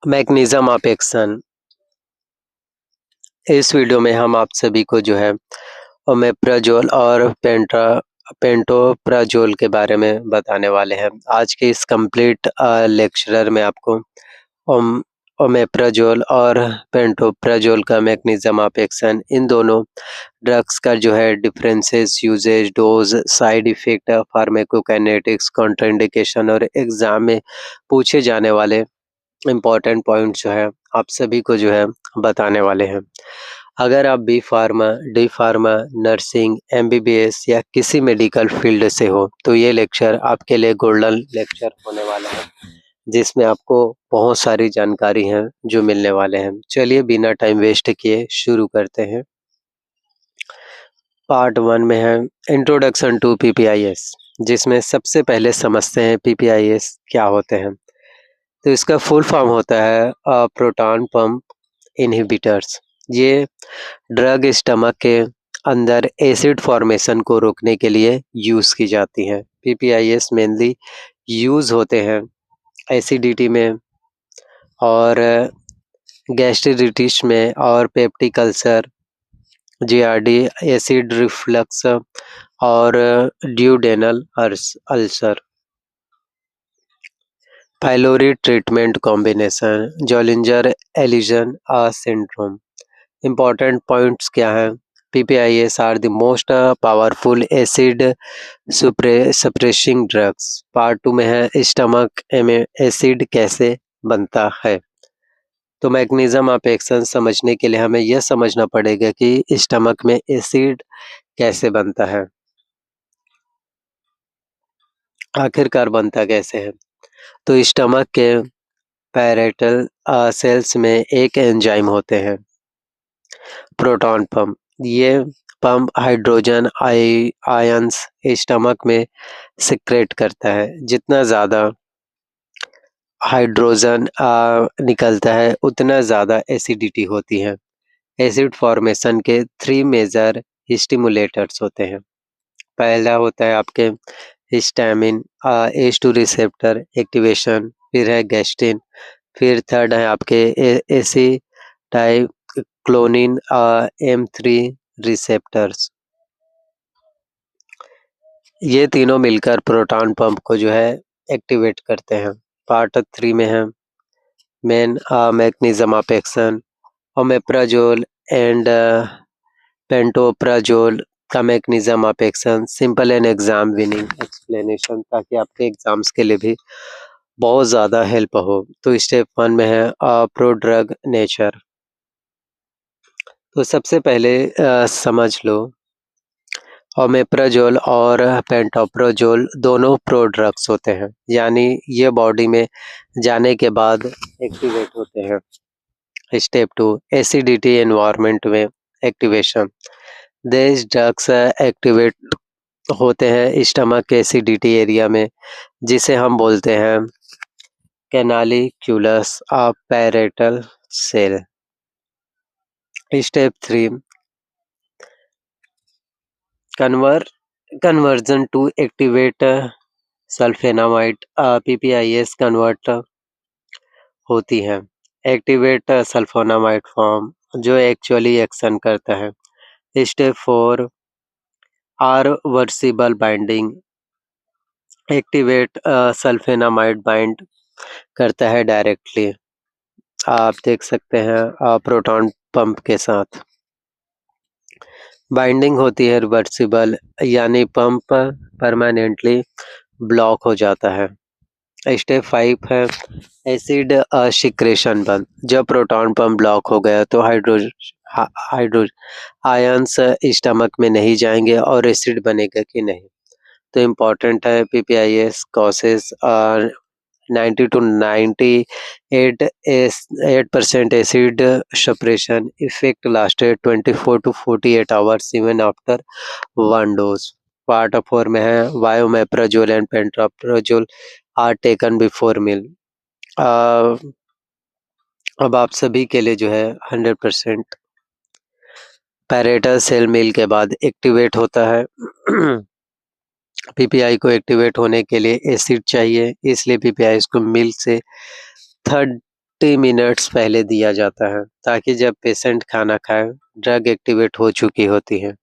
Mechanism of action. इस video में हम आप सभी को जो है ओमेप्राजोल और पेंटोप्राजोल के बारे में बताने वाले हैं। आज के इस कंप्लीट लेक्चरर में आपको ओम ओमेप्राजोल और पेंटोप्राजोल का मैकेनिज्म ऑफ एक्शन, इन दोनों ड्रग्स का जो है differences, uses, dose, side effect, pharmacokinetics, contraindication और एग्जाम में पूछे जाने वाले इम्पोर्टेंट पॉइंट जो है आप सभी को जो है बताने वाले हैं। अगर आप B pharma, D pharma, nursing, MBBS या किसी मेडिकल फील्ड से हो तो ये लेक्चर आपके लिए गोल्डन लेक्चर होने वाला है, जिसमें आपको बहुत सारी जानकारी है जो मिलने वाले हैं। चलिए बिना टाइम वेस्ट किए शुरू करते हैं। पार्ट 1 में है इंट्रोडक्शन टू पीपीआईएस, जिसमें सबसे पहले समझते हैं पीपीआईएस क्या होते हैं। तो इसका फुल फॉर्म होता है प्रोटॉन पंप इनहिबिटर्स। ये ड्रग स्टमक के अंदर एसिड फॉर्मेशन को रोकने के लिए यूज़ की जाती हैं। पीपीआईएस मेनली यूज़ होते हैं एसिडिटी में और गैस्ट्रिटिस में और peptic ulcer, GERD, acid reflux और duodenal ulcer. Pylori treatment combination, Zollinger Ellison syndrome. Important points क्या हैं? PPIs are the most powerful acid suppressing drugs. Part 2 में है स्टमक में एसिड कैसे बनता है। तो मैकेनिज्म ऑफ एक्शन समझने के लिए हमें यह समझना पड़ेगा कि स्टमक में एसिड कैसे बनता है, आखिरकार बनता कैसे है। तो स्टमक के पैरेटल सेल्स में एक एंजाइम होते हैं, प्रोटॉन पंप। ये पंप हाइड्रोजन आयंस स्टमक में सिक्रेट करता है। जितना ज़्यादा हाइड्रोजन निकलता है उतना ज़्यादा एसिडिटी होती है। एसिड फॉर्मेशन के 3 मेजर स्टिमुलेटर्स होते हैं। पहला होता है आपके हिस्टामिन H2 रिसेप्टर एक्टिवेशन, फिर है गैस्ट्रिन, फिर थर्ड है आपके एसिटाइक्लोनिन M3 रिसेप्टर्स। ये तीनों मिलकर प्रोटॉन पंप को जो है एक्टिवेट करते हैं। पार्ट 3 में है main mechanism of action, omeprazole and pantoprazole का mechanism of action, simple and exam winning explanation, ताकि आपके एग्जाम्स के लिए भी बहुत ज़्यादा हेल्प हो। तो स्टेप 1 में है प्रो ड्रग नेचर। तो सबसे पहले समझ लो ओमेप्राजोल और पेंटोप्राजोल दोनों प्रो ड्रग्स होते हैं, यानी ये बॉडी में जाने के बाद एक्टिवेट होते हैं। स्टेप 2 एसिडिटी एनवायरनमेंट में एक्टिवेशन। दिस ड्रग्स एक्टिवेट होते हैं स्टमक के एसिडिटी एरिया में, जिसे हम बोलते हैं canaliculus parietal cell. Step 3 conversion to activate sulfenamide. PPIs convert होती है एक्टिवेट सल्फोनामाइड फॉर्म, जो एक्चुअली एक्शन करता है। Step 4 reversible binding. Activate sulfenamide bind करता है डायरेक्टली, आप देख सकते हैं प्रोटॉन पंप के साथ। बाइंडिंग होती है रिवर्सिबल, यानी पंप परमानेंटली ब्लॉक हो जाता है। स्टेप 5 है एसिड सिक्रेशन बंद। जब प्रोटॉन पंप ब्लॉक हो गया तो हाइड्रो आयंस स्टमक में नहीं जाएंगे और एसिड बनेगा कि नहीं। तो इम्पोर्टेंट है PPIs causes 90 to 98% acid suppression effect lasted 24 to 48 hours even after one dose. Part 4 में है वायोमेप्राजोल and pantoprazole are taken before meal. अब आप सभी के लिए जो है 100% पैरेटल सेल मील के बाद एक्टिवेट होता है। PPI को एक्टिवेट होने के लिए एसिड चाहिए, इसलिए PPI को मिल्क से थर्ड 30 मिनट्स पहले दिया जाता है ताकि जब पेशेंट खाना खाए, ड्रग एक्टिवेट हो चुकी होती है।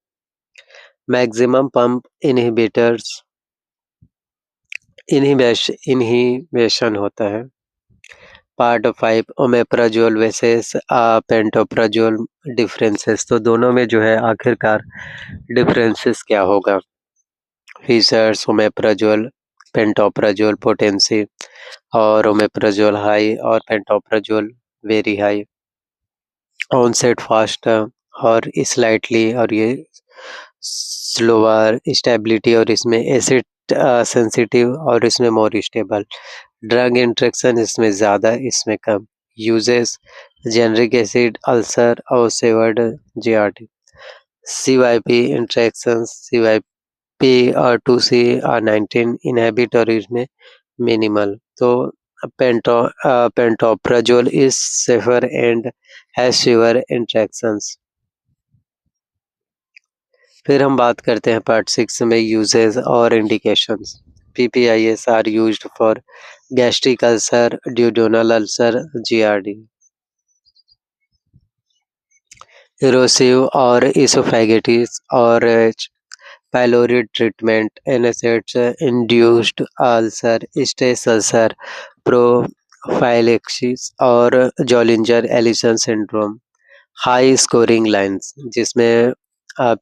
मैक्सिमम पंप इन्हिबिशन होता है। Part 5 omeprazole versus pantoprazole differences. तो दोनों में जो है आखिरकार डिफरेंसेस क्या होगा? फीचर्स ओमेप्राजोल, पेंटोप्राजोल पोटेंसी और ओमेप्राजोल हाई और pantoprazole very high. Onset fast और स्लाइटली और ये स्लोअर स्टेबिलिटी और इसमें एसिड सेंसिटिव और इसमें मोर स्टेबल। ड्रग इंट्रैक्शन इसमें ज़्यादा इसमें कम। यूजेस जेनरिक एसिड अल्सर और savoured GRT. CYP interactions CYP और 2C 19 इनहिबिट और इसमें मिनिमल। तो pantoprazole is safer and has fewer interactions. फिर हम बात करते हैं पार्ट 6 में यूजेस और indications. PPIs are used for gastric ulcer, duodenal ulcer, GERD. Erosive और इसोफेगेटिस और pylori treatment, NSAIDs, induced ulcer, stress ulcer, prophylaxis और Zollinger Ellison syndrome. High scoring lines जिसमें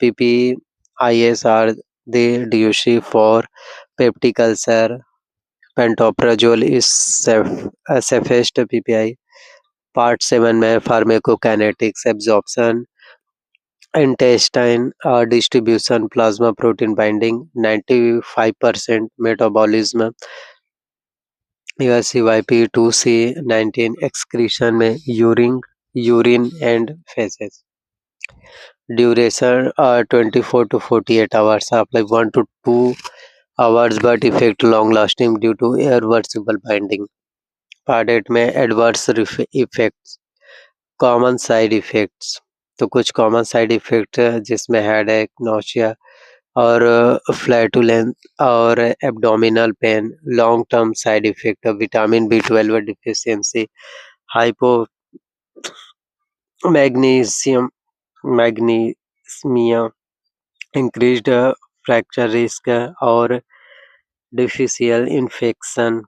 PPIs are the DUC for peptic ulcer. Pantoprazole is safest PPI। Part 7 में pharmacokinetics, absorption, intestine distribution, plasma protein binding, 95% metabolism, CYP 2C 19 excretion में urine and faeces. Duration 24 to 48 hours, half-life 1 to 2 hours, but effect long-lasting due to irreversible binding. Part 8 में adverse effects, common side effects. तो कुछ common side effect जिसमें headache, nausea और flatulence और abdominal pain. Long term side effect, vitamin B12 deficiency, hypo magnesium hypomagnesemia, increased fracture risk और difficile infection.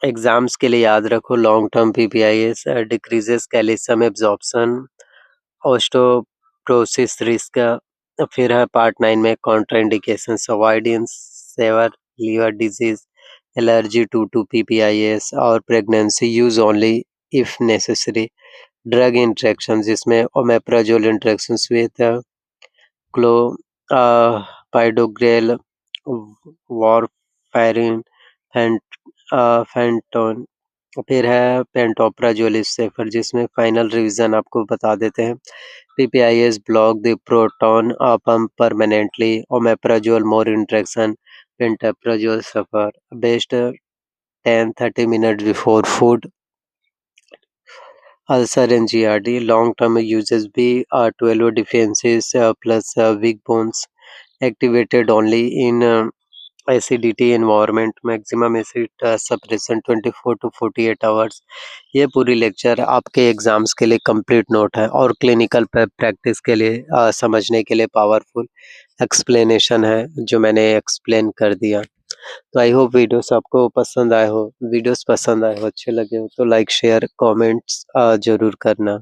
Exams के लिए याद रखो long term PPIs decreases calcium absorption, osteoporosis risk. फिर है पार्ट 9 में contraindications, avoidance severe liver disease, allergy to PPIs और pregnancy, use only if necessary. Drug interaction जिसमें ओमेप्राजोल इंट्रैक्शंस विद क्लोपाइडोग्रेल, वारफेरिन, फेंटोन। फिर है पेंटोप्राजोल इज सेफर जिसमें final revision आपको बता देते हैं। PPIs block the proton pump permanently. Omeprazole more interaction. Pantoprazole suffer. Best 10-30 minutes before food. Ulcer and GRD. Long-term uses B 12 deficiencies plus weak bones. Activated only in acidity environment. Maximum acid suppression 24 to 48 hours. ये पूरी lecture आपके exams के लिए complete note है और clinical practice के लिए समझने के लिए पावरफुल एक्सप्लेनेशन है जो मैंने एक्सप्लेन कर दिया। तो आई होप वीडियोस आपको पसंद आए हो। वीडियोस पसंद आए हो, अच्छे लगे हो तो लाइक शेयर कमेंट्स जरूर करना।